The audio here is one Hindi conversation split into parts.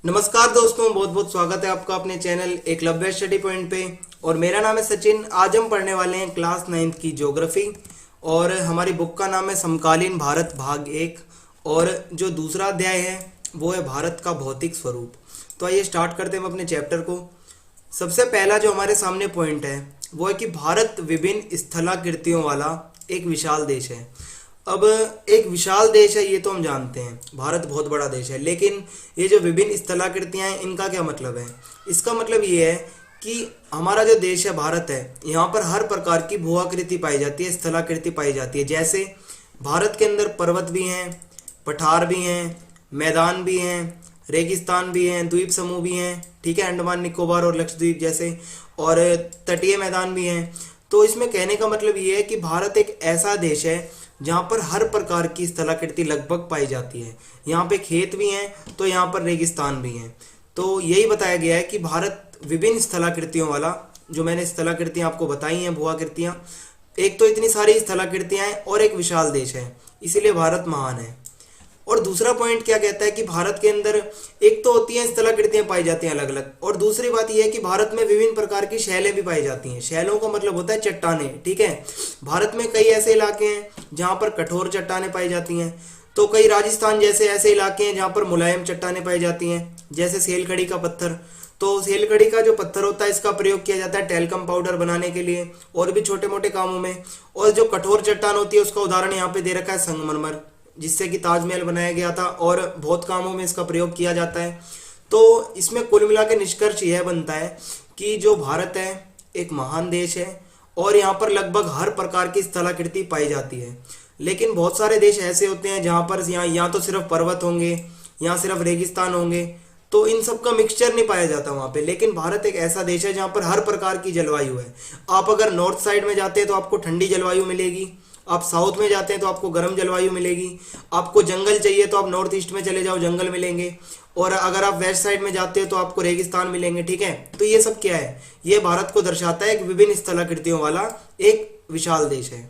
नमस्कार दोस्तों, बहुत बहुत स्वागत है आपका अपने चैनल एकलव्य स्टडी पॉइंट पे। और मेरा नाम है सचिन। आज हम पढ़ने वाले हैं क्लास 9th की ज्योग्राफी और हमारी बुक का नाम है समकालीन भारत भाग 1। और जो दूसरा अध्याय है वो है भारत का भौतिक स्वरूप। तो आइए स्टार्ट करते हैं हम अपने चैप्टर को। सबसे पहला जो हमारे सामने पॉइंट है वो है कि भारत विभिन्न स्थलाकृतियों वाला एक विशाल देश है। अब एक विशाल देश है ये तो हम जानते हैं, भारत बहुत बड़ा देश है, लेकिन ये जो विभिन्न स्थलाकृतियां हैं इनका क्या मतलब है? इसका मतलब ये है कि हमारा जो देश है भारत है, यहाँ पर हर प्रकार की भूआकृति पाई जाती है, स्थलाकृति पाई जाती है। जैसे भारत के अंदर पर्वत भी हैं, पठार भी हैं, मैदान भी हैं, रेगिस्तान भी हैं, द्वीप समूह भी हैं, ठीक है, अंडमान निकोबार और लक्षद्वीप जैसे, और तटीय मैदान भी हैं। तो इसमें कहने का मतलब ये है कि भारत एक ऐसा देश है जहाँ पर हर प्रकार की स्थलाकृति लगभग पाई जाती है। यहाँ पे खेत भी हैं तो यहाँ पर रेगिस्तान भी हैं। तो यही बताया गया है कि भारत विभिन्न स्थलाकृतियों वाला, जो मैंने स्थलाकृतियाँ आपको बताई हैं, भूआकृतियाँ, एक तो इतनी सारी स्थलाकृतियाँ हैं और एक विशाल देश है, इसीलिए भारत महान है। और दूसरा पॉइंट क्या कहता है कि भारत के अंदर एक तो होती हैं स्थलाकृतियां पाई जाती हैं अलग अलग, और दूसरी बात यह है कि भारत में विभिन्न प्रकार की शैलें भी पाई जाती हैं। शैलों का मतलब होता है चट्टानें, ठीक है। भारत में कई ऐसे इलाके हैं जहां पर कठोर चट्टानें पाई जाती हैं, तो कई राजस्थान जैसे ऐसे इलाके हैं जहां पर मुलायम चट्टानें पाई जाती हैं, जैसे सेलखड़ी का पत्थर। तो सेलखड़ी का जो पत्थर होता है इसका प्रयोग किया जाता है टेल्कम पाउडर बनाने के लिए और भी छोटे मोटे कामों में। और जो कठोर चट्टान होती है उसका उदाहरण यहाँ पे दे रखा है संगमरमर, जिससे कि ताजमहल बनाया गया था, और बहुत कामों में इसका प्रयोग किया जाता है। तो इसमें कुल मिला के निष्कर्ष यह बनता है कि जो भारत है एक महान देश है और यहाँ पर लगभग हर प्रकार की स्थलाकृति पाई जाती है। लेकिन बहुत सारे देश ऐसे होते हैं जहाँ पर यहाँ तो सिर्फ पर्वत होंगे, यहाँ सिर्फ रेगिस्तान होंगे, तो इन सब का मिक्सचर नहीं पाया जाता वहाँ पे। लेकिन भारत एक ऐसा देश है जहाँ पर हर प्रकार की जलवायु है। आप अगर नॉर्थ साइड में जाते हैं तो आपको ठंडी जलवायु मिलेगी, आप साउथ में जाते हैं तो आपको गर्म जलवायु मिलेगी, आपको जंगल चाहिए तो आप नॉर्थ ईस्ट में चले जाओ, जंगल मिलेंगे, और अगर आप वेस्ट साइड में जाते हो तो आपको रेगिस्तान मिलेंगे, ठीक है। तो ये सब क्या है? ये भारत को दर्शाता है एक विभिन्न स्थलाकृतियों वाला एक विशाल देश है।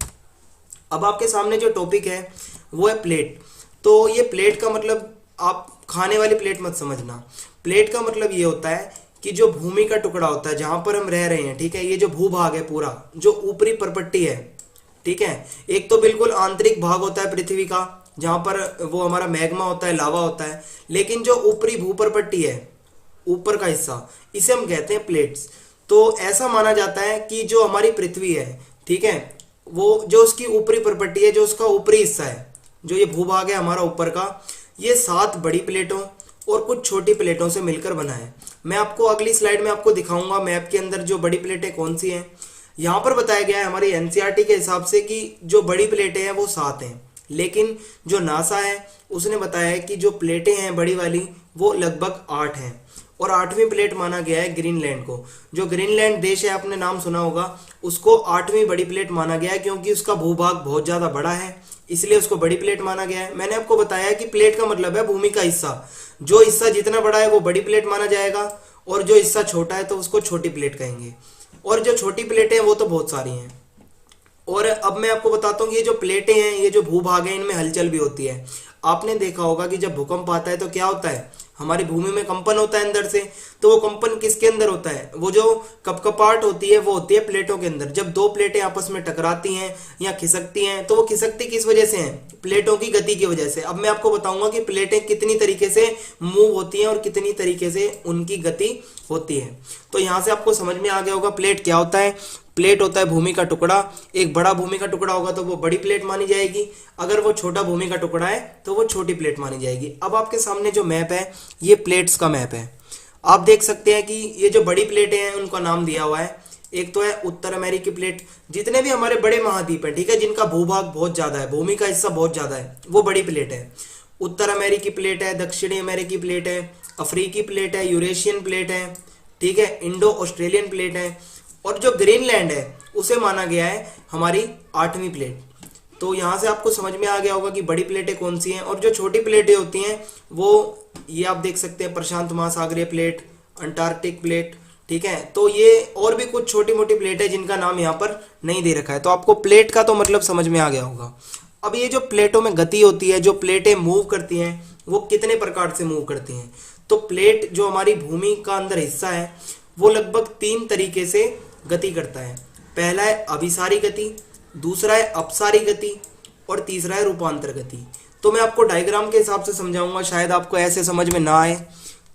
अब आपके सामने जो टॉपिक है वो है प्लेट। तो ये प्लेट का मतलब आप खाने वाली प्लेट मत समझना। प्लेट का मतलब ये होता है कि जो भूमि का टुकड़ा होता है जहां पर हम रह रहे हैं, ठीक है, ये जो भूभाग है पूरा, जो ऊपरी परपट्टी है, ठीक है। एक तो बिल्कुल आंतरिक भाग होता है पृथ्वी का जहां पर वो हमारा मैग्मा होता है, लावा होता है, लेकिन जो ऊपरी भूपरपट्टी है, ऊपर का हिस्सा, इसे हम कहते हैं प्लेट्स। तो ऐसा माना जाता है कि जो हमारी पृथ्वी है, ठीक है, वो जो उसकी ऊपरी परपट्टी है, जो उसका ऊपरी हिस्सा है, जो ये भूभाग है हमारा ऊपर का, ये 7 बड़ी प्लेटों और कुछ छोटी प्लेटों से मिलकर बना है। मैं आपको अगली स्लाइड में आपको दिखाऊंगा मैप के अंदर जो बड़ी प्लेटें कौन सी हैं। यहाँ पर बताया गया है हमारी एनसीईआरटी के हिसाब से कि जो बड़ी प्लेटें हैं वो 7 हैं, लेकिन जो नासा है उसने बताया है कि जो प्लेटें हैं बड़ी वाली वो लगभग 8 हैं। और 8वीं प्लेट माना गया है ग्रीनलैंड को। जो ग्रीनलैंड देश है, आपने नाम सुना होगा, उसको 8वीं बड़ी प्लेट माना गया है क्योंकि उसका भूभाग बहुत ज़्यादा बड़ा है, इसलिए उसको बड़ी प्लेट माना गया है। मैंने आपको बताया कि प्लेट का मतलब है भूमि का हिस्सा। जो हिस्सा जितना बड़ा है वो बड़ी प्लेट माना जाएगा, और जो हिस्सा छोटा है तो उसको छोटी प्लेट कहेंगे। और जो छोटी प्लेटें हैं वो तो बहुत सारी हैं। और अब मैं आपको बताता हूँ कि ये जो प्लेटें हैं, ये जो भूभाग है, इनमें हलचल भी होती है। आपने देखा होगा कि जब भूकंप आता है तो क्या होता है, हमारी भूमि में कंपन होता है अंदर से। तो वो कंपन किसके अंदर होता है? वो जो कपकपाहट होती है वो होती है प्लेटों के अंदर। जब दो प्लेटें आपस में टकराती हैं या खिसकती हैं तो वो खिसकती किस वजह से हैं? प्लेटों की गति की वजह से। अब मैं आपको बताऊंगा कि प्लेटें कितनी तरीके से मूव होती हैं और कितनी तरीके से उनकी गति होती है। तो यहां से आपको समझ में आ गया होगा प्लेट क्या होता है। प्लेट होता है भूमि का टुकड़ा। एक बड़ा भूमि का टुकड़ा होगा तो वो बड़ी प्लेट मानी जाएगी, अगर वो छोटा भूमि का टुकड़ा है तो वो छोटी प्लेट मानी जाएगी। अब आपके सामने जो मैप है ये प्लेट्स का मैप है। आप देख सकते हैं कि ये जो बड़ी प्लेटें हैं उनका नाम दिया हुआ है। एक तो है उत्तर अमेरिकी प्लेट। जितने भी हमारे बड़े महाद्वीप हैं, ठीक है, जिनका भूभाग बहुत ज्यादा है, भूमि का हिस्सा बहुत ज्यादा है, वो बड़ी प्लेट है। उत्तर अमेरिकी प्लेट है, दक्षिणी अमेरिकी प्लेट है, अफ्रीकी प्लेट है, यूरेशियन प्लेट है, ठीक है, इंडो ऑस्ट्रेलियन प्लेट है, और जो ग्रीनलैंड है उसे माना गया है हमारी 8वीं प्लेट। तो यहां से आपको समझ में आ गया होगा कि बड़ी प्लेटें कौन सी हैं। और जो छोटी प्लेटें होती हैं वो ये आप देख सकते हैं, प्रशांत महासागरीय प्लेट, अंटार्कटिक प्लेट, ठीक है। तो ये और भी कुछ छोटी मोटी प्लेट है जिनका नाम यहाँ पर नहीं दे रखा है। तो आपको प्लेट का तो मतलब समझ में आ गया होगा। अब ये जो प्लेटों में गति होती है, जो प्लेटें मूव करती हैं वो कितने प्रकार से मूव करती हैं? तो प्लेट जो हमारी भूमि का अंदर हिस्सा है वो लगभग 3 तरीके से गति करता है। पहला है अभिसारी गति, दूसरा है अपसारी गति और तीसरा है रूपांतर गति। तो मैं आपको डायग्राम के हिसाब से समझाऊंगा, शायद आपको ऐसे समझ में ना आए।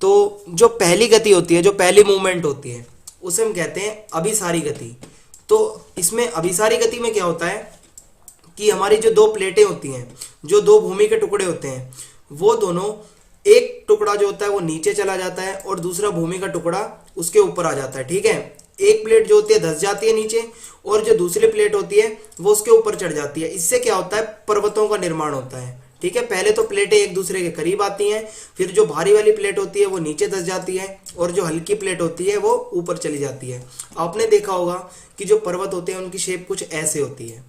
तो जो पहली गति होती है, जो पहली मूवमेंट होती है, उसे हम कहते हैं अभिसारी गति। तो इसमें अभिसारी गति में क्या होता है कि हमारी जो 2 प्लेटें होती हैं, जो 2 भूमि के टुकड़े होते हैं, वो दोनों, एक टुकड़ा जो होता है वो नीचे चला जाता है और दूसरा भूमि का टुकड़ा उसके ऊपर आ जाता है। ठीक है, एक प्लेट जो होती है धंस जाती है नीचे और जो दूसरी प्लेट होती है वो उसके ऊपर चढ़ जाती है। इससे क्या होता है, पर्वतों का निर्माण होता है। ठीक है, पहले तो प्लेटें एक दूसरे के करीब आती हैं, फिर जो भारी वाली प्लेट होती है वो नीचे धंस जाती है और जो हल्की प्लेट होती है वो ऊपर चली जाती है। आपने देखा होगा कि जो पर्वत होते हैं उनकी शेप कुछ ऐसे होती है।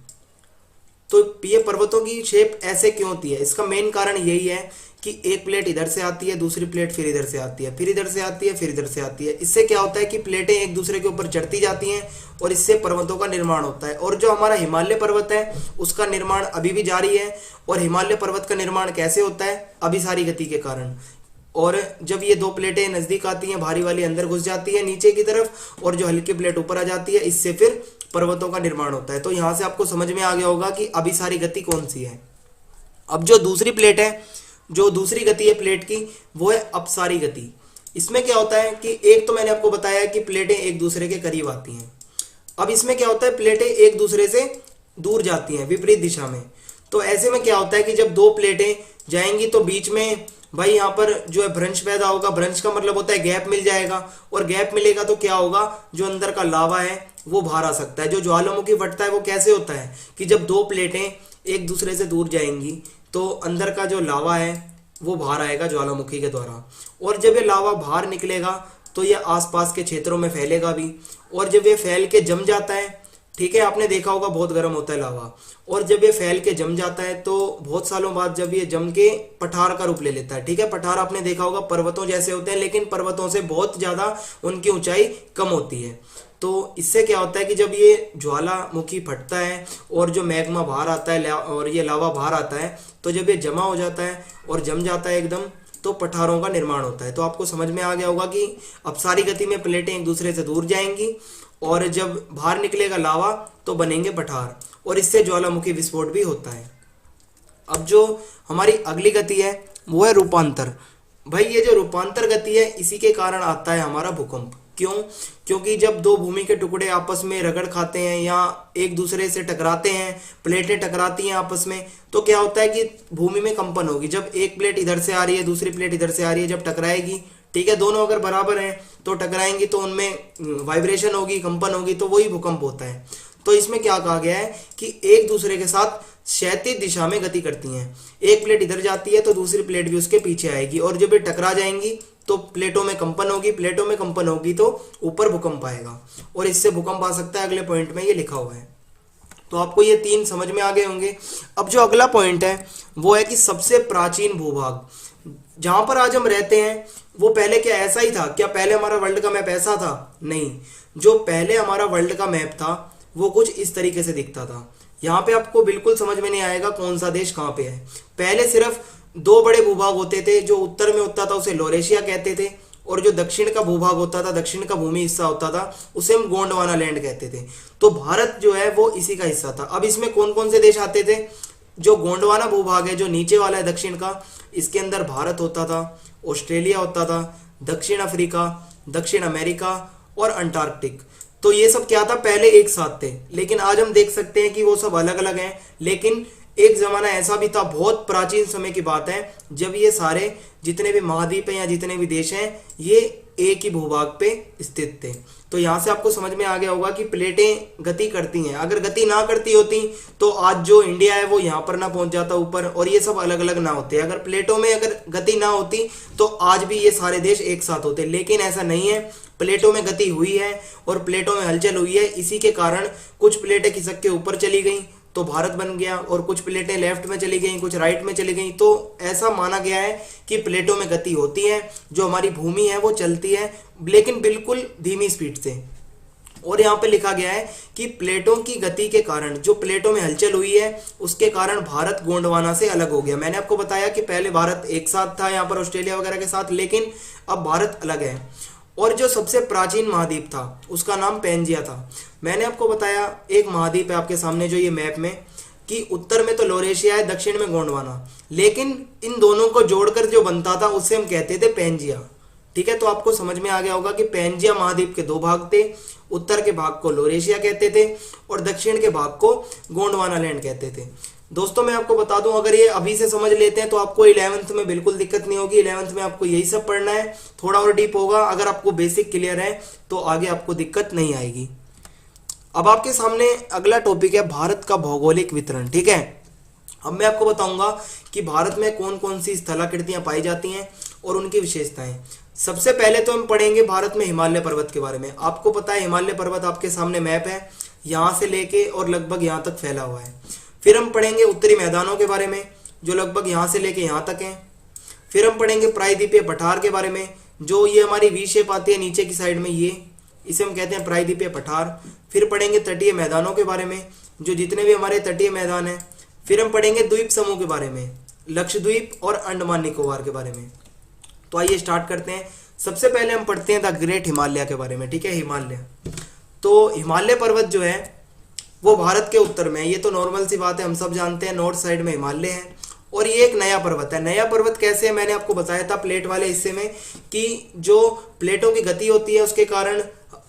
तो ये पर्वतों की शेप ऐसे क्यों होती है, इसका मेन कारण यही है कि एक प्लेट इधर से आती है, दूसरी प्लेट फिर इधर से आती है, फिर इधर से आती है, फिर इधर से आती है। इससे क्या होता है कि प्लेटें एक दूसरे के ऊपर चढ़ती जाती हैं और इससे पर्वतों का निर्माण होता है। और जो हमारा हिमालय पर्वत है उसका निर्माण अभी भी जारी है। और हिमालय पर्वत का निर्माण कैसे होता है, अभिसारी गति के कारण। और जब ये 2 प्लेटें नजदीक आती हैं, भारी वाली अंदर घुस जाती है नीचे की तरफ और जो हल्की प्लेट ऊपर आ जाती है, इससे फिर पर्वतों का निर्माण होता है। तो यहां से आपको समझ में आ गया होगा कि अभिसारी गति कौन सी है। अब जो दूसरी प्लेट है, जो दूसरी गति है प्लेट की, वो है अपसारी गति। इसमें क्या होता है कि एक तो मैंने आपको बताया कि प्लेटें एक दूसरे के करीब आती हैं। अब इसमें क्या होता है, प्लेटें एक दूसरे से दूर जाती हैं विपरीत दिशा में। तो ऐसे में क्या होता है कि जब 2 प्लेटें जाएंगी तो बीच में भाई यहाँ पर जो है भ्रंश पैदा होगा। भ्रंश का मतलब होता है गैप मिल जाएगा, और गैप मिलेगा तो क्या होगा, जो अंदर का लावा है वो बाहर आ सकता है। जो ज्वालामुखी फटता है वो कैसे होता है कि जब 2 प्लेटें एक दूसरे से दूर जाएंगी तो अंदर का जो लावा है वो बाहर आएगा ज्वालामुखी के द्वारा। और जब ये लावा बाहर निकलेगा तो ये आसपास के क्षेत्रों में फैलेगा भी। और जब ये फैल के जम जाता है, ठीक है, आपने देखा होगा बहुत गर्म होता है लावा, और जब ये फैल के जम जाता है तो बहुत सालों बाद जब ये जम के पठार का रूप ले लेता है। ठीक है, पठार आपने देखा होगा पर्वतों जैसे होते हैं, लेकिन पर्वतों से बहुत ज्यादा उनकी ऊंचाई कम होती है। तो इससे क्या होता है कि जब ये ज्वालामुखी फटता है और जो मैग्मा बाहर आता है और ये लावा बाहर आता है, तो जब ये जमा हो जाता है और जम जाता है एकदम, तो पठारों का निर्माण होता है। तो आपको समझ में आ गया होगा कि अपसारी गति में प्लेटें एक दूसरे से दूर जाएंगी और जब बाहर निकलेगा लावा तो बनेंगे पठार, और इससे ज्वालामुखी विस्फोट भी होता है। अब जो हमारी अगली गति है वो है रूपांतर। भाई ये जो रूपांतर गति है इसी के कारण आता है हमारा भूकंप। क्यों? क्योंकि जब 2 भूमि के टुकड़े आपस में रगड़ खाते हैं या एक दूसरे से टकराते हैं, प्लेटें टकराती हैं आपस में, तो क्या होता है कि भूमि में कंपन होगी। जब एक प्लेट इधर से आ रही है, दूसरी प्लेट इधर से आ रही है, जब टकराएगी, ठीक है, दोनों अगर बराबर हैं तो टकराएंगी तो उनमें वाइब्रेशन होगी, कंपन होगी, तो वही भूकंप होता है। तो इसमें क्या कहा गया है कि एक दूसरे के साथ क्षैतिज दिशा में गति करती हैं। एक प्लेट इधर जाती है तो दूसरी प्लेट भी उसके पीछे आएगी, और जब ये टकरा जाएंगी तो प्लेटों में कंपन होगी, प्लेटों में कंपन होगी तो ऊपर भूकंप आएगा, और इससे भूकंप आ सकता है। अगले पॉइंट में ये लिखा हुआ है। तो आपको ये 3 समझ में आ गए होंगे। अब जो अगला पॉइंट है वो है कि सबसे प्राचीन भूभाग जहां पर आज हम रहते हैं वो पहले क्या ऐसा ही था? क्या पहले हमारा वर्ल्ड का मैप ऐसा था? नहीं, जो पहले हमारा वर्ल्ड का मैप था वो कुछ इस तरीके से दिखता था। यहाँ पे आपको बिल्कुल समझ में नहीं आएगा कौन सा देश कहाँ पे है। पहले सिर्फ 2 बड़े भूभाग होते थे। जो उत्तर में होता था उसे लोरेशिया कहते थे, और जो दक्षिण का भूभाग होता था, दक्षिण का भूमि हिस्सा होता था, उसे हम गोंडवाना लैंड कहते थे। तो भारत जो है वो इसी का हिस्सा था। अब इसमें कौन कौन से देश आते थे? जो गोंडवाना भूभाग है, जो नीचे वाला है दक्षिण का, इसके अंदर भारत होता था, ऑस्ट्रेलिया होता था, दक्षिण अफ्रीका, दक्षिण अमेरिका और अंटार्कटिक। तो ये सब क्या था? पहले एक साथ थे, लेकिन आज हम देख सकते हैं कि वो सब अलग अलग हैं। लेकिन एक जमाना ऐसा भी था, बहुत प्राचीन समय की बात है, जब ये सारे जितने भी महाद्वीप हैं या जितने भी देश हैं ये एक ही भूभाग पे स्थित थे। तो यहां से आपको समझ में आ गया होगा कि प्लेटें गति करती हैं। अगर गति ना करती होती तो आज जो इंडिया है वो यहाँ पर ना पहुंच जाता ऊपर, और ये सब अलग अलग ना होते। अगर प्लेटों में अगर गति ना होती तो आज भी ये सारे देश एक साथ होते, लेकिन ऐसा नहीं है। प्लेटों में गति हुई है और प्लेटों में हलचल हुई है, इसी के कारण कुछ प्लेटें खिसक के ऊपर चली गई तो भारत बन गया, और कुछ प्लेटें लेफ्ट में चली गई, कुछ राइट में चली गई। तो ऐसा माना गया है कि प्लेटों में गति होती है, जो हमारी भूमि है वो चलती है, लेकिन बिल्कुल धीमी स्पीड से। और यहाँ पे लिखा गया है कि प्लेटों की गति के कारण, जो प्लेटों में हलचल हुई है उसके कारण भारत गोंडवाना से अलग हो गया। मैंने आपको बताया कि पहले भारत एक साथ था यहाँ पर ऑस्ट्रेलिया वगैरह के साथ, लेकिन अब भारत अलग है। और जो सबसे प्राचीन महाद्वीप था उसका नाम पैंजिया था। मैंने आपको बताया एक महाद्वीप है आपके सामने जो ये मैप में, कि उत्तर में तो लोरेशिया है, दक्षिण में गोंडवाना, लेकिन इन दोनों को जोड़कर जो बनता था उसे हम कहते थे पैंजिया। ठीक है, तो आपको समझ में आ गया होगा कि पैंजिया महाद्वीप के दो भाग थे। उत्तर के भाग को लोरेशिया कहते थे और दक्षिण के भाग को गोंडवाना लैंड कहते थे। दोस्तों मैं आपको बता दूं, अगर ये अभी से समझ लेते हैं तो आपको 11th में बिल्कुल दिक्कत नहीं होगी। 11th में आपको यही सब पढ़ना है, थोड़ा और डीप होगा। अगर आपको बेसिक क्लियर है तो आगे आपको दिक्कत नहीं आएगी। अब आपके सामने अगला टॉपिक है भारत का भौगोलिक वितरण। ठीक है, अब मैं आपको बताऊंगा कि भारत में कौन कौन सी स्थलाकृतियां पाई जाती हैं और उनकी विशेषताएं। सबसे पहले तो हम पढ़ेंगे भारत में हिमालय पर्वत के बारे में। आपको पता है हिमालय पर्वत आपके सामने मैप है, यहां से लेके और लगभग यहां तक फैला हुआ है। फिर हम पढ़ेंगे उत्तरी मैदानों के बारे में जो लगभग यहां से लेके यहां तक हैं। फिर हम पढ़ेंगे प्रायद्वीपीय पठार के बारे में, जो ये हमारी वी शेप आती है नीचे की साइड में, ये इसे हम कहते हैं प्रायद्वीपीय पठार। फिर पढ़ेंगे तटीय मैदानों के बारे में, जो जितने भी हमारे तटीय मैदान हैं। फिर हम पढ़ेंगे द्वीप समूह के बारे में, लक्षद्वीप और अंडमान निकोबार के बारे में। तो आइए स्टार्ट करते हैं। सबसे पहले हम पढ़ते हैं द ग्रेट हिमालय के बारे में। ठीक है, हिमालय, तो हिमालय पर्वत जो है वो भारत के उत्तर में है। ये तो नॉर्मल सी बात है, हम सब जानते हैं, नॉर्थ साइड में हिमालय है। और ये एक नया पर्वत है। नया पर्वत कैसे है, मैंने आपको बताया था प्लेट वाले हिस्से में कि जो प्लेटों की गति होती है उसके कारण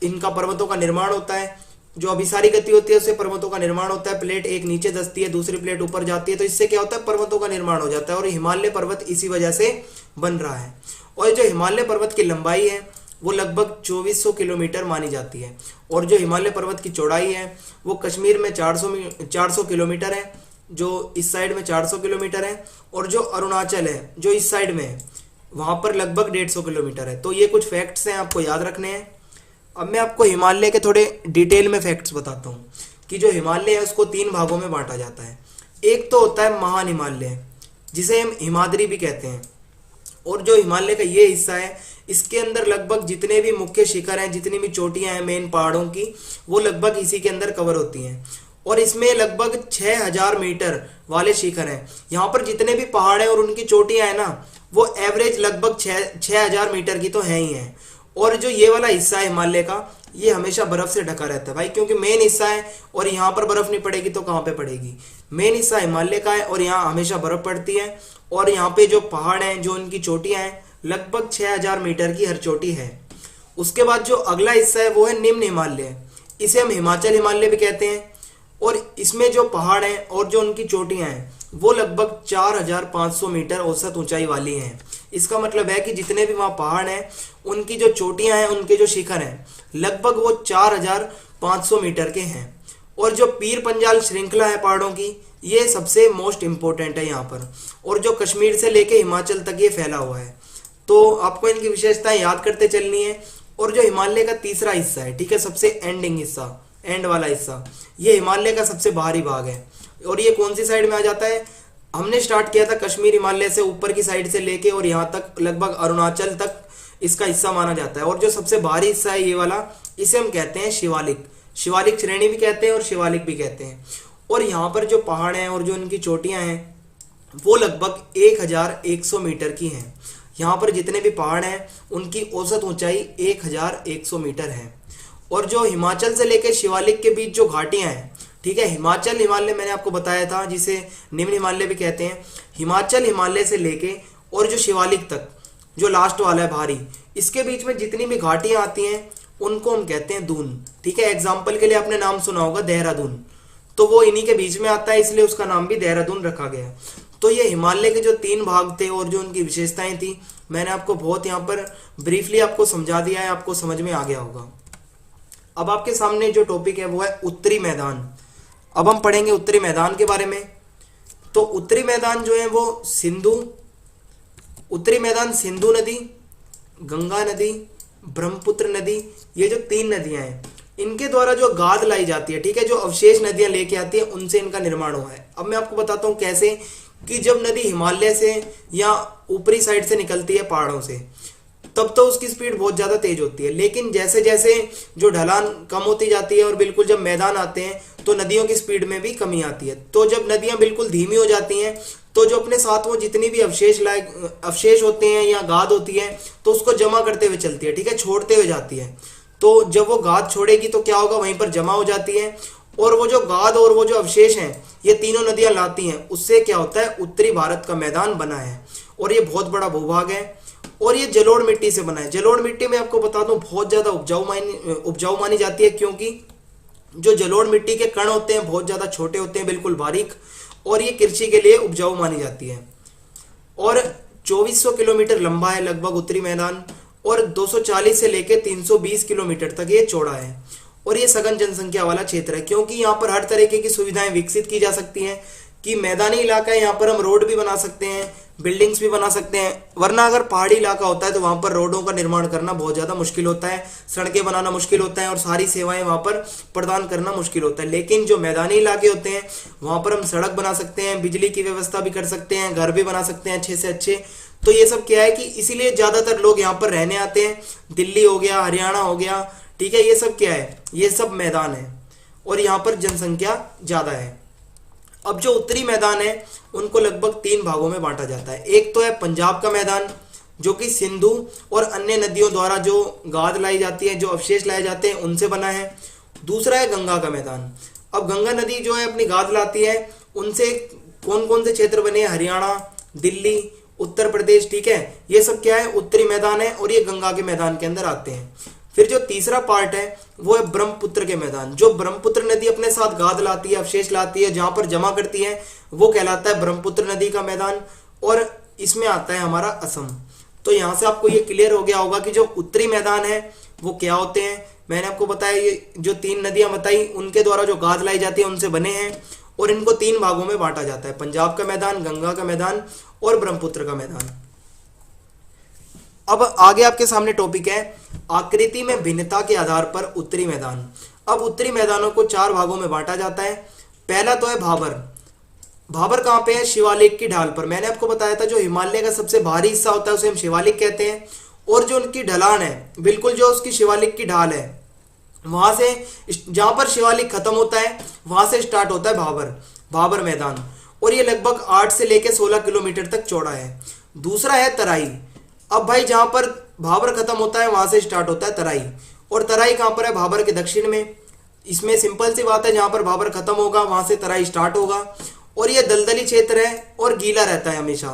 इनका पर्वतों का निर्माण होता है। जो अभिसारी गति होती है उससे पर्वतों का निर्माण होता है। प्लेट एक नीचे धंसती है, दूसरी प्लेट ऊपर जाती है, तो इससे क्या होता है, पर्वतों का निर्माण हो जाता है। और हिमालय पर्वत इसी वजह से बन रहा है। और जो हिमालय पर्वत की लंबाई है वो लगभग 2400 किलोमीटर मानी जाती है। और जो हिमालय पर्वत की चौड़ाई है वो कश्मीर में 400 किलोमीटर है, जो इस साइड में 400 किलोमीटर है। और जो अरुणाचल है जो इस साइड में है वहां पर लगभग 150 किलोमीटर है। तो ये कुछ फैक्ट्स हैं, आपको याद रखने हैं। अब मैं आपको हिमालय के थोड़े डिटेल में फैक्ट्स बताता हूँ कि जो हिमालय है उसको 3 भागों में बांटा जाता है। एक तो होता है महान हिमालय, जिसे हम हिमाद्री भी कहते हैं। और जो हिमालय का ये हिस्सा है इसके अंदर लगभग जितने भी मुख्य शिखर हैं, जितनी भी चोटियां हैं मेन पहाड़ों की, वो लगभग इसी के अंदर कवर होती हैं। और इसमें लगभग 6000 मीटर वाले शिखर हैं। यहाँ पर जितने भी पहाड़ हैं और उनकी चोटियां हैं ना, वो एवरेज लगभग 6000 मीटर की तो है ही है। और जो ये वाला हिस्सा है हिमालय का, ये हमेशा बर्फ से ढका रहता है भाई, क्योंकि मेन हिस्सा है और यहाँ पर बर्फ नहीं पड़ेगी तो कहाँ पे पड़ेगी। मेन हिस्सा हिमालय का है और यहाँ हमेशा बर्फ पड़ती है। और यहाँ पे जो पहाड़ हैं, जो उनकी चोटियां हैं, लगभग 6000 मीटर की हर चोटी है। उसके बाद जो अगला हिस्सा है वो है निम्न हिमालय, इसे हम हिमाचल हिमालय भी कहते हैं। और इसमें जो पहाड़ हैं और जो उनकी चोटियां हैं वो लगभग 4500 मीटर औसत ऊंचाई वाली हैं। इसका मतलब है कि जितने भी वहाँ पहाड़ हैं उनकी जो चोटियां हैं, उनके जो शिखर हैं, लगभग वो 4500 मीटर के हैं। और जो पीर पंजाल श्रृंखला है पहाड़ों की, ये सबसे मोस्ट इंपॉर्टेंट है यहाँ पर। और जो कश्मीर से लेके हिमाचल तक ये फैला हुआ है। तो आपको इनकी विशेषताएं याद करते चलनी है। और जो हिमालय का तीसरा हिस्सा है, ठीक है, सबसे एंडिंग हिस्सा, एंड वाला हिस्सा, ये हिमालय का सबसे बाहरी भाग है। और ये कौन सी साइड में आ जाता है, हमने स्टार्ट किया था कश्मीर हिमालय से ऊपर की साइड से लेके और यहाँ तक लगभग अरुणाचल तक इसका हिस्सा माना जाता है। और जो सबसे बाहरी हिस्सा है ये वाला, इसे हम कहते हैं शिवालिक। शिवालिक श्रेणी भी कहते हैं और शिवालिक भी कहते हैं। और यहाँ पर जो पहाड़ हैं और जो उनकी चोटियां हैं वो लगभग 1100 मीटर की हैं। यहाँ पर जितने भी पहाड़ हैं उनकी औसत ऊंचाई 1100 मीटर है। और जो हिमाचल से लेकर शिवालिक के बीच जो घाटियां हैं, ठीक है, हिमाचल हिमालय मैंने आपको बताया था जिसे निम्न हिमालय भी कहते हैं। हिमाचल हिमालय से लेके और जो शिवालिक तक जो लास्ट वाला है भारी, इसके बीच में जितनी भी घाटियां आती हैं उनको हम कहते हैं दून। ठीक है, एग्जाम्पल के लिए आपने नाम सुना होगा देहरादून, तो वो इन्हीं के बीच में आता है, इसलिए उसका नाम भी देहरादून रखा गया। तो ये हिमालय के जो 3 भाग थे और जो उनकी विशेषताएं थी, मैंने आपको बहुत यहाँ पर ब्रीफली आपको समझा दिया है, आपको समझ में आ गया होगा। अब आपके सामने जो टॉपिक है वो है उत्तरी मैदान। अब हम पढ़ेंगे उत्तरी मैदान के बारे में। तो उत्तरी मैदान जो है वो उत्तरी मैदान सिंधु नदी, गंगा नदी, ब्रह्मपुत्र नदी, ये जो 3 नदियां हैं इनके द्वारा जो गाद लाई जाती है, ठीक है, जो अवशेष नदियां लेके आती है उनसे इनका निर्माण हुआ है। अब मैं आपको बताता हूँ कैसे, कि जब नदी हिमालय से या ऊपरी साइड से निकलती है पहाड़ों से, तब तो उसकी स्पीड बहुत ज़्यादा तेज होती है। लेकिन जैसे जैसे जो ढलान कम होती जाती है और बिल्कुल जब मैदान आते हैं तो नदियों की स्पीड में भी कमी आती है। तो जब नदियाँ बिल्कुल धीमी हो जाती हैं तो जो अपने साथ वो जितनी भी अवशेष होते हैं या गाद होती है तो उसको जमा करते हुए चलती है, ठीक है, छोड़ते हुए जाती है। तो जब वो गाद छोड़ेगी तो क्या होगा, वहीं पर जमा हो जाती है और वो जो गाद और वो जो अवशेष हैं ये तीनों नदियां लाती हैं, उससे क्या होता है, उत्तरी भारत का मैदान बना है। और ये बहुत बड़ा भूभाग है और ये जलोढ़ मिट्टी से बना है। जलोढ़ मिट्टी में आपको बता दूं बहुत ज़्यादा उपजाऊ मानी जाती है, क्योंकि जो जलोढ़ मिट्टी के कण होते हैं बहुत ज़्यादा छोटे होते हैं, बिल्कुल बारीक, और ये कृषि के लिए उपजाऊ मानी जाती है। और 2400 किलोमीटर लंबा है लगभग उत्तरी मैदान और 240 से लेकर 320 किलोमीटर तक ये चौड़ा है। और ये सघन जनसंख्या वाला क्षेत्र है, क्योंकि यहाँ पर हर तरीके की सुविधाएं विकसित की जा सकती हैं कि मैदानी इलाका है, यहाँ पर हम रोड भी बना सकते हैं, बिल्डिंग्स भी बना सकते हैं। वरना अगर पहाड़ी इलाका होता है तो वहाँ पर रोडों का निर्माण करना बहुत ज़्यादा मुश्किल होता है, सड़कें बनाना मुश्किल होता है और सारी सेवाएं वहाँ पर प्रदान करना मुश्किल होता है। लेकिन जो मैदानी इलाके होते हैं वहाँ पर हम सड़क बना सकते हैं, बिजली की व्यवस्था भी कर सकते हैं, घर भी बना सकते हैं अच्छे से अच्छे। तो ये सब क्या है कि इसीलिए ज़्यादातर लोग यहाँ पर रहने आते हैं। दिल्ली हो गया, हरियाणा हो गया, ठीक है, ये सब क्या है, ये सब मैदान है और यहाँ पर जनसंख्या ज़्यादा है। अब जो उत्तरी मैदान है उनको लगभग 3 भागों में बांटा जाता है। एक तो है पंजाब का मैदान, जो कि सिंधु और अन्य नदियों द्वारा जो गाद लाई जाती है, जो अवशेष लाए जाते हैं, उनसे बना है। दूसरा है गंगा का मैदान। अब गंगा नदी जो है अपनी गाद लाती है, उनसे कौन कौन से क्षेत्र बने हैं, हरियाणा, दिल्ली, उत्तर प्रदेश, ठीक है, ये सब क्या है, उत्तरी मैदान है और ये गंगा के मैदान के अंदर आते हैं। फिर जो तीसरा पार्ट है वो है ब्रह्मपुत्र के मैदान। जो ब्रह्मपुत्र नदी अपने साथ गाद लाती है, अवशेष लाती है, जहां पर जमा करती है, वो कहलाता है ब्रह्मपुत्र नदी का मैदान और इसमें आता है हमारा असम। तो यहां से आपको ये क्लियर हो गया होगा कि जो उत्तरी मैदान है वो क्या होते हैं। मैंने आपको बताया ये जो 3 नदियां बताई उनके द्वारा जो गाद लाई जाती है उनसे बने हैं और इनको 3 भागों में बांटा जाता है, पंजाब का मैदान, गंगा का मैदान और ब्रह्मपुत्र का मैदान। अब आगे आपके सामने टॉपिक है आकृति में भिन्नता के आधार पर उत्तरी मैदान। अब उत्तरी मैदानों को 4 भागों में बांटा जाता है। पहला तो है भाबर। भाबर कहाँ पे है, शिवालिक की ढाल पर। मैंने आपको बताया था जो हिमालय का सबसे भारी हिस्सा होता है उसे हम शिवालिक कहते हैं और जो उनकी ढलान है, बिल्कुल जो उसकी शिवालिक की ढाल है, वहां से जहां पर शिवालिक खत्म होता है वहां से स्टार्ट होता है भाबर मैदान और ये लगभग 8 से लेकर 16 किलोमीटर तक चौड़ा है। दूसरा है तराई। अब भाई जहां पर भाबर खत्म होता है वहां से स्टार्ट होता है तराई, और तराई कहां पर है, भाबर के दक्षिण में। इसमें सिंपल सी बात है, जहां पर भाबर खत्म होगा वहां से तराई स्टार्ट होगा और ये दलदली क्षेत्र है और गीला रहता है हमेशा,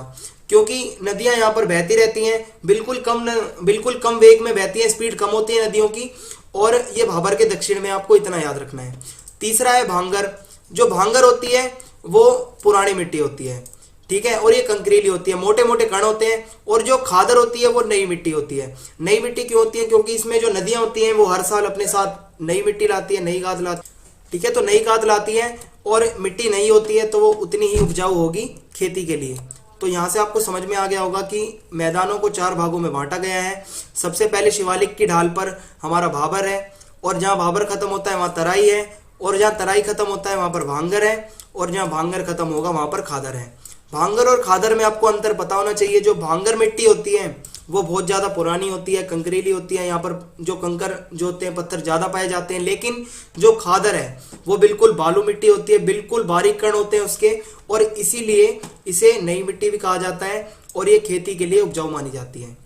क्योंकि नदियां यहाँ पर बहती रहती हैं, बिल्कुल कम वेग में बहती हैं, स्पीड कम होती है नदियों की, और ये भाबर के दक्षिण में, आपको इतना याद रखना है। तीसरा है भांगर। जो भांगर होती है वो पुरानी मिट्टी होती है, ठीक है, और ये कंकरीली होती है, मोटे मोटे कण होते हैं। और जो खादर होती है वो नई मिट्टी होती है। नई मिट्टी क्यों होती है, क्योंकि इसमें जो नदियां होती हैं वो हर साल अपने साथ नई मिट्टी लाती है, नई गाद लाती है, ठीक है, तो नई गाद लाती है और मिट्टी नई होती है तो वो उतनी ही उपजाऊ होगी खेती के लिए। तो यहाँ से आपको समझ में आ गया होगा कि मैदानों को 4 भागों में बांटा गया है। सबसे पहले शिवालिक की ढाल पर हमारा भाबर है और जहाँ भाबर खत्म होता है वहाँ तराई है, और जहाँ तराई खत्म होता है वहाँ पर भांगर है, और जहाँ भांगर खत्म होगा वहाँ पर खादर है। भांगर और खादर में आपको अंतर पता होना चाहिए। जो भांगर मिट्टी होती है वो बहुत ज़्यादा पुरानी होती है, कंकरीली होती है, यहाँ पर जो कंकर जो होते हैं पत्थर ज़्यादा पाए जाते हैं। लेकिन जो खादर है वो बिल्कुल बालू मिट्टी होती है, बिल्कुल बारीक कण होते हैं उसके, और इसीलिए इसे नई मिट्टी भी कहा जाता है और ये खेती के लिए उपजाऊ मानी जाती है।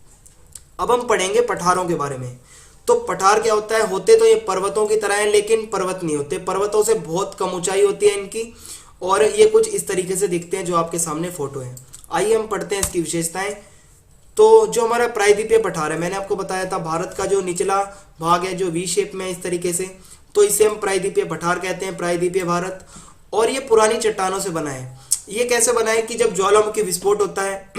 अब हम पढ़ेंगे पठारों के बारे में। तो पठार क्या होता है, होते तो ये पर्वतों की तरह हैं लेकिन पर्वत नहीं होते, पर्वतों से बहुत कम ऊंचाई होती है इनकी, और ये कुछ इस तरीके से दिखते हैं जो आपके सामने फोटो है। आइए हम पढ़ते हैं इसकी विशेषताएं। तो जो हमारा प्रायद्वीपीय पठार है, मैंने आपको बताया था भारत का जो निचला भाग है जो वी शेप में है इस तरीके से, तो इसे हम प्रायद्वीपीय पठार कहते हैं, प्रायद्वीपीय भारत। और ये पुरानी चट्टानों से बना है। ये कैसे बना है कि जब ज्वालामुखी विस्फोट होता है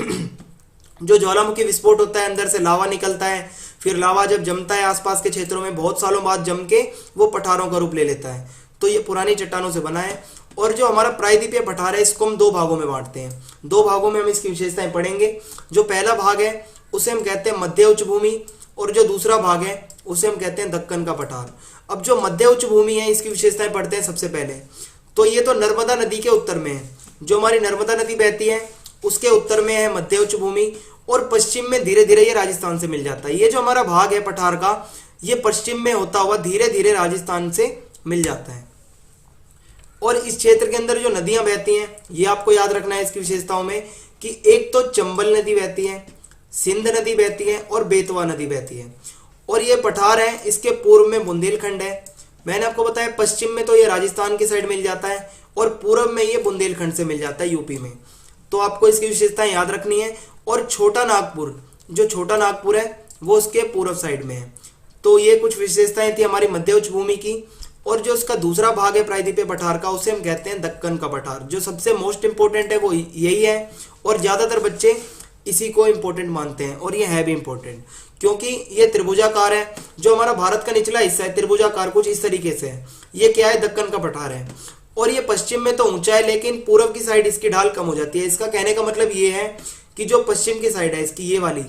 जो ज्वालामुखी विस्फोट होता है अंदर से लावा निकलता है, फिर लावा जब जमता है आसपास के क्षेत्रों में बहुत सालों बाद जम के वो पठारों का रूप ले लेता है। तो ये पुरानी चट्टानों से बना है। और जो हमारा प्रायद्वीपीय पठार है इसको हम 2 भागों में बांटते हैं। 2 भागों में हम इसकी विशेषताएं पढ़ेंगे। जो पहला भाग है उसे हम कहते हैं मध्य उच्च भूमि, और जो दूसरा भाग है उसे हम कहते हैं दक्कन का पठार। अब जो मध्य उच्च भूमि है इसकी विशेषताएं पढ़ते हैं सबसे पहले। तो ये तो नर्मदा नदी के उत्तर में है, जो हमारी नर्मदा नदी बहती है उसके उत्तर में है मध्य उच्च भूमि, और पश्चिम में धीरे धीरे ये राजस्थान से मिल जाता है। ये जो हमारा भाग है पठार का, ये पश्चिम में होता हुआ धीरे धीरे राजस्थान से मिल जाता है। और इस क्षेत्र के अंदर जो नदियां बहती हैं, ये आपको याद रखना है इसकी विशेषताओं में, कि एक तो चंबल नदी बहती है, सिंध नदी बहती है और बेतवा नदी बहती है। और ये पठार है, इसके पूर्व में बुंदेलखंड है। मैंने आपको बताया पश्चिम में तो ये राजस्थान की साइड मिल जाता है और पूर्व में ये बुंदेलखंड से मिल जाता है यूपी में। तो आपको इसकी विशेषताएं याद रखनी है। और छोटा नागपुर, जो छोटा नागपुर है वो उसके पूर्व साइड में है। तो ये कुछ विशेषताएं थी हमारी मध्य उच्च भूमि की। और जो उसका दूसरा भाग है प्रायद्वीपीय पठार का, उसे हम कहते हैं दक्कन का पठार। जो सबसे मोस्ट इंपोर्टेंट है वो यही है और ज्यादातर बच्चे इसी को इंपॉर्टेंट मानते हैं, और ये है भी इंपॉर्टेंट क्योंकि ये त्रिभुजाकार है। जो हमारा भारत का निचला हिस्सा है त्रिभुजाकार कुछ इस तरीके से है। ये क्या है, दक्कन का पठार है। और ये पश्चिम में तो ऊंचा है, लेकिन पूर्व की साइड इसकी ढाल कम हो जाती है। इसका कहने का मतलब ये है कि जो पश्चिम की साइड है इसकी, ये वाली,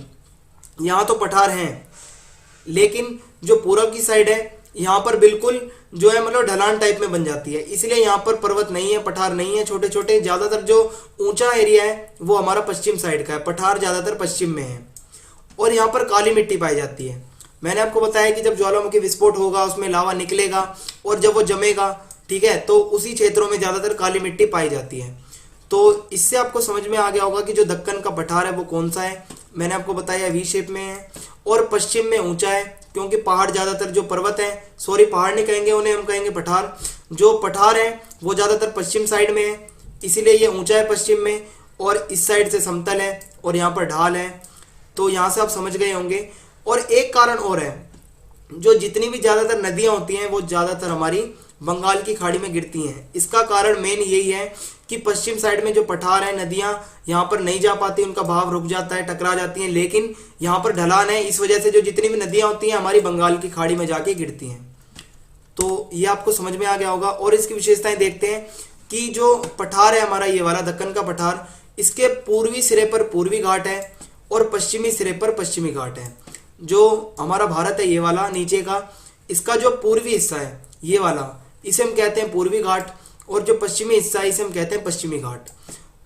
यहाँ तो पठार है, लेकिन जो पूर्व की साइड है यहाँ पर बिल्कुल जो है मतलब ढलान टाइप में बन जाती है। इसलिए यहाँ पर पर्वत नहीं है, पठार नहीं है, छोटे छोटे। ज्यादातर जो ऊंचा एरिया है वो हमारा पश्चिम साइड का है, पठार ज्यादातर पश्चिम में है। और यहाँ पर काली मिट्टी पाई जाती है। मैंने आपको बताया कि जब ज्वालामुखी विस्फोट होगा उसमें लावा निकलेगा और जब वो जमेगा, ठीक है, तो उसी क्षेत्रों में ज्यादातर काली मिट्टी पाई जाती है। तो इससे आपको समझ में आ गया होगा कि जो दक्कन का पठार है वो कौन सा है। मैंने आपको बताया वी शेप में है और पश्चिम में ऊंचा है, क्योंकि पहाड़ ज्यादातर जो पर्वत है, सॉरी पहाड़ नहीं कहेंगे उन्हें, हम कहेंगे पठार। जो पठार है वो ज्यादातर पश्चिम साइड में है, इसीलिए ये ऊंचा है पश्चिम में। और इस साइड से समतल है और यहाँ पर ढाल है। तो यहाँ से आप समझ गए होंगे। और एक कारण और है, जो जितनी भी ज्यादातर नदियां होती हैं वो ज्यादातर हमारी बंगाल की खाड़ी में गिरती हैं। इसका कारण मेन यही है कि पश्चिम साइड में जो पठार है, नदियां यहाँ पर नहीं जा पाती, उनका भाव रुक जाता है, टकरा जाती हैं। लेकिन यहाँ पर ढलान है, इस वजह से जो जितनी भी नदियां होती हैं हमारी बंगाल की खाड़ी में जाके गिरती हैं। तो ये आपको समझ में आ गया होगा। और इसकी विशेषताएं देखते हैं कि जो पठार है हमारा, ये वाला दक्कन का पठार, इसके पूर्वी सिरे पर पूर्वी घाट है और पश्चिमी सिरे पर पश्चिमी घाट है। जो हमारा भारत है ये वाला नीचे का, इसका जो पूर्वी हिस्सा है ये वाला, इसे हम कहते हैं पूर्वी घाट, और जो पश्चिमी हिस्सा है इसे हम कहते हैं पश्चिमी घाट।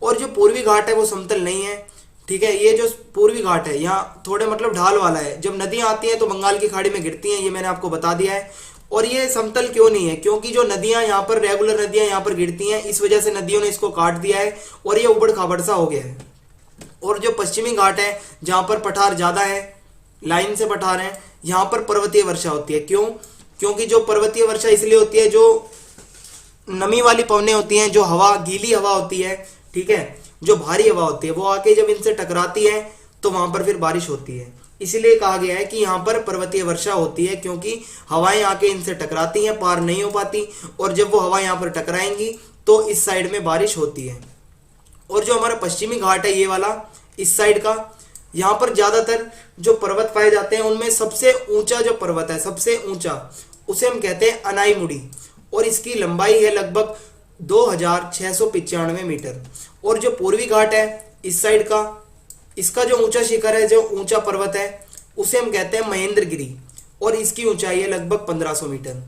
और जो पूर्वी घाट है वो समतल नहीं है, ठीक है। ये जो पूर्वी घाट है यहाँ थोड़े मतलब ढाल वाला है। जब नदियां आती हैं तो बंगाल की खाड़ी में गिरती हैं, ये मैंने आपको बता दिया है। और ये समतल क्यों नहीं है, क्योंकि जो नदियां यहाँ पर, रेगुलर नदियां यहाँ पर गिरती हैं, इस वजह से नदियों ने इसको काट दिया है और ये उबड़ खाबड़ सा हो गया है। और जो पश्चिमी घाट है जहाँ पर पठार ज्यादा है, लाइन से पठार है, यहाँ पर पर्वतीय वर्षा होती है। क्यों? क्योंकि जो पर्वतीय वर्षा इसलिए होती है, जो नमी वाली पवनें होती हैं, जो हवा, गीली हवा होती है, ठीक है, जो भारी हवा होती है, वो आके जब इनसे टकराती है तो वहां पर फिर बारिश होती है। इसलिए कहा गया है कि यहाँ पर पर्वतीय वर्षा होती है, क्योंकि हवाएं आके इनसे टकराती हैं, पार नहीं हो पाती, और जब वो हवा यहाँ पर टकराएंगी तो इस साइड में बारिश होती है। और जो हमारा पश्चिमी घाट है ये वाला, इस साइड का, यहाँ पर ज्यादातर जो पर्वत पाए जाते हैं उनमें सबसे ऊंचा जो पर्वत है, सबसे ऊंचा, उसे हम कहते हैं अनाईमुड़ी, और इसकी लंबाई है लगभग 2695 मीटर। और जो पूर्वी घाट है इस साइड का, इसका जो ऊंचा शिखर है, जो ऊंचा पर्वत है, उसे हम कहते हैं महेंद्रगिरी, और इसकी ऊंचाई है लगभग 1500 मीटर।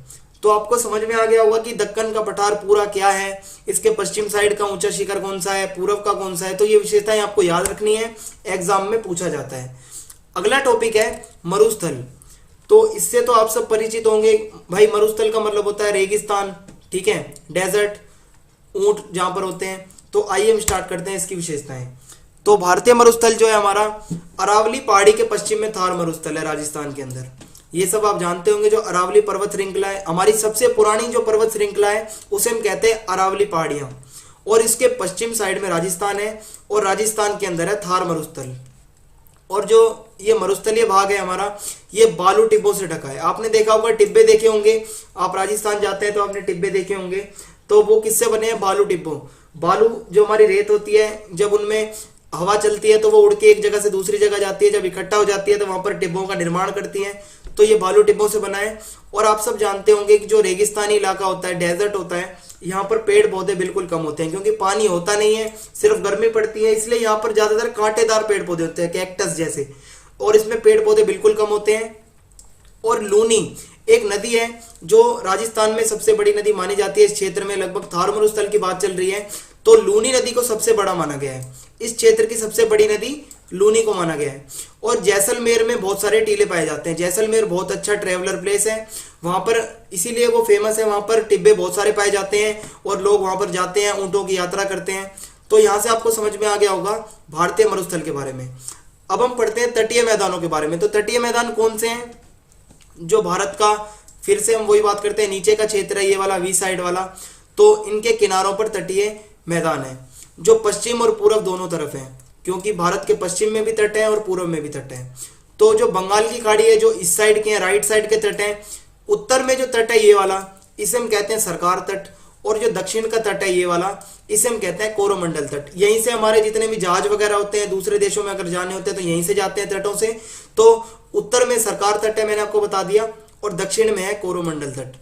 तो आपको समझ में आ गया होगा कि दक्कन का पठार पूरा क्या है, इसके पश्चिम साइड का ऊंचा शिखर कौन सा है, पूर्व का कौन सा है। तो ये विशेषताएं आपको याद रखनी है, एग्जाम में पूछा जाता है। अगला टॉपिक है मरुस्थल। तो इससे तो आप सब परिचित होंगे भाई। मरुस्थल का मतलब होता है रेगिस्तान, ठीक है, डेजर्ट, ऊंट जहां पर होते हैं। तो आइए हम स्टार्ट करते हैं इसकी विशेषताएं। तो भारतीय मरुस्थल जो है हमारा, अरावली पहाड़ी के पश्चिम में थार मरुस्थल है राजस्थान के अंदर। ये सब आप जानते होंगे। जो अरावली पर्वत श्रृंखला है, हमारी सबसे पुरानी जो पर्वत श्रृंखला है, उसे हम कहते हैं अरावली पहाड़ियां, और इसके पश्चिम साइड में राजस्थान है, और राजस्थान के अंदर है थार मरुस्थल। और जो ये मरुस्थलीय भाग है हमारा, ये बालू टिब्बों से ढका है। आपने देखा होगा, टिब्बे देखे होंगे, आप राजस्थान जाते हैं तो आपने टिब्बे देखे होंगे। तो वो किससे बने हैं? बालू टिब्बों। बालू जो हमारी रेत होती है, जब उनमें हवा चलती है तो वो उड़ के एक जगह से दूसरी जगह जाती है, जब इकट्ठा हो जाती है तो वहां पर टिब्बों का निर्माण करती है। तो ये बालू टिब्बों से बना है। और आप सब जानते होंगे कि जो रेगिस्तानी इलाका होता है, डेजर्ट होता है, यहाँ पर पेड़ पौधे बिल्कुल कम होते हैं, क्योंकि पानी होता नहीं है, सिर्फ गर्मी पड़ती है, इसलिए यहाँ पर ज्यादातर कांटेदार पेड़ पौधे होते हैं, कैक्टस जैसे, और इसमें पेड़ पौधे बिल्कुल कम होते हैं। और लूनी एक नदी है जो राजस्थान में सबसे बड़ी नदी मानी जाती है इस क्षेत्र में, लगभग थार मरुस्थल की बात चल रही है, तो लूनी नदी को सबसे बड़ा माना गया है। इस क्षेत्र की सबसे बड़ी नदी लूनी को माना गया है। और जैसलमेर में बहुत सारे टीले पाए जाते हैं। जैसलमेर बहुत अच्छा ट्रेवलर प्लेस है, वहां पर इसीलिए वो फेमस है। वहां पर टिब्बे बहुत सारे पाए जाते हैं और लोग वहां पर जाते हैं, ऊंटों की यात्रा करते हैं। तो यहां से आपको समझ में आ गया होगा भारतीय मरुस्थल के बारे में। अब हम पढ़ते हैं तटीय मैदानों के बारे में। तो तटीय मैदान कौन से हैं जो भारत का, फिर से हम वही बात करते हैं, नीचे का क्षेत्र है ये वाला वी साइड वाला, तो इनके किनारों पर तटीय मैदान है जो पश्चिम और पूर्व दोनों तरफ है, क्योंकि भारत के पश्चिम में भी तट है और पूर्व में भी तट है। तो जो बंगाल की खाड़ी है जो इस साइड के हैं, राइट साइड के तट है, उत्तर में जो तट है ये वाला, इसे हम कहते हैं सरकार तट, और जो दक्षिण का तट है ये वाला, इसे हम कहते हैं कोरोमंडल तट। यहीं से हमारे जितने भी जहाज वगैरह होते हैं दूसरे देशों में अगर जाने होते हैं तो यहीं से जाते हैं तटों से। तो उत्तर में सरकार तट है, मैंने आपको बता दिया, और दक्षिण में है कोरोमंडल तट।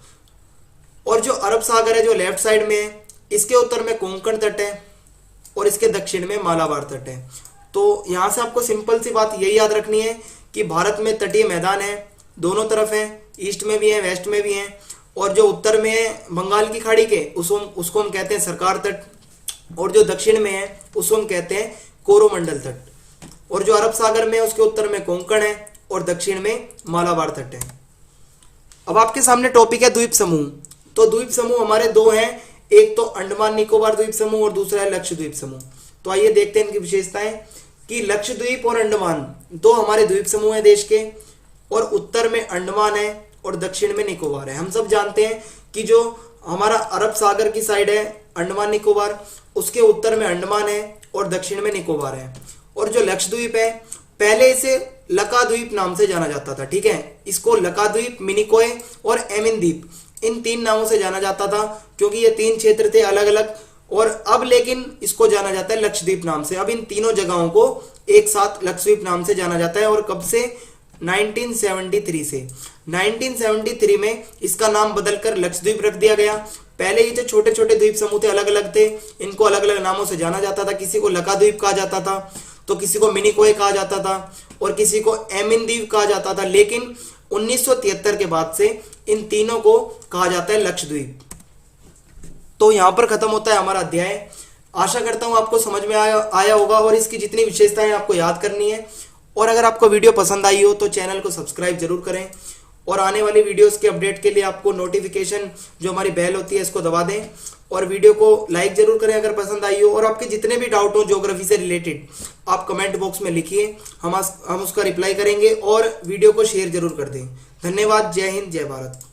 और जो अरब सागर है जो लेफ्ट साइड में है, इसके उत्तर में कोंकण तट है और इसके दक्षिण में मालाबार तट है। तो यहां से आपको सिंपल सी बात यही याद रखनी है कि भारत में तटीय मैदान है, दोनों तरफ है, ईस्ट में भी है वेस्ट में भी है। और जो उत्तर में है बंगाल की खाड़ी के, उसको हम कहते हैं सरकार तट, और जो दक्षिण में है उसको हम कहते हैं कोरोमंडल तट। और जो अरब सागर में है उसके उत्तर में कोंकण है और दक्षिण में मालाबार तट है। अब आपके सामने टॉपिक है द्वीप समूह। तो द्वीप समूह हमारे दो हैं, एक तो अंडमान निकोबार द्वीप समूह और दूसरा है लक्षद्वीप समूह। तो आइए देखते हैं इनकी विशेषताएं कि लक्षद्वीप और अंडमान दो हमारे द्वीप समूह है देश के, और उत्तर में अंडमान है और दक्षिण में निकोबार है। हम सब जानते हैं कि जो हमारा अरब सागर की साइड है अंडमान निकोबार, उसके उत्तर में अंडमान है और दक्षिण में निकोबार है। और जो लक्षद्वीप है पहले इसे लकाद्वीप नाम से जाना जाता था, ठीक है, इसको लकाद्वीप, मिनिकोय और एमिन द्वीप, इन तीन नामों से जाना जाता था क्योंकि ये तीन क्षेत्र थे अलग अलग। और अब लेकिन इसको जाना जाता है लक्षद्वीप नाम से। अब इन तीनों जगहों को एक साथ लक्षद्वीप नाम से जाना जाता है। और कब से? 1973 से। 1973 में इसका नाम बदलकर लक्षद्वीप रख दिया गया। पहले ये जो छोटे छोटे द्वीप समूह थे अलग अलग थे, इनको अलग अलग नामों से जाना जाता था। किसी को लकाद्वीप कहा जाता था, तो किसी को मिनिकोय कहा जाता था, और किसी को एमिन द्वीप कहा जाता था। लेकिन 1973 के बाद से इन तीनों को कहा जाता है लक्षद्वीप। तो यहां पर खत्म होता है हमारा अध्याय। आशा करता हूं आपको समझ में आया होगा और इसकी जितनी विशेषताएं आपको याद करनी है। और अगर आपको वीडियो पसंद आई हो तो चैनल को सब्सक्राइब जरूर करें, और आने वाली वीडियोस के अपडेट के लिए आपको नोटिफिकेशन जो हमारी बेल होती है इसको दबा दें, और वीडियो को लाइक जरूर करें अगर पसंद आई हो। और आपके जितने भी डाउट हो ज्योग्राफी से रिलेटेड आप कमेंट बॉक्स में लिखिए, हम उसका रिप्लाई करेंगे, और वीडियो को शेयर जरूर कर दें। धन्यवाद। जय हिंद, जय भारत।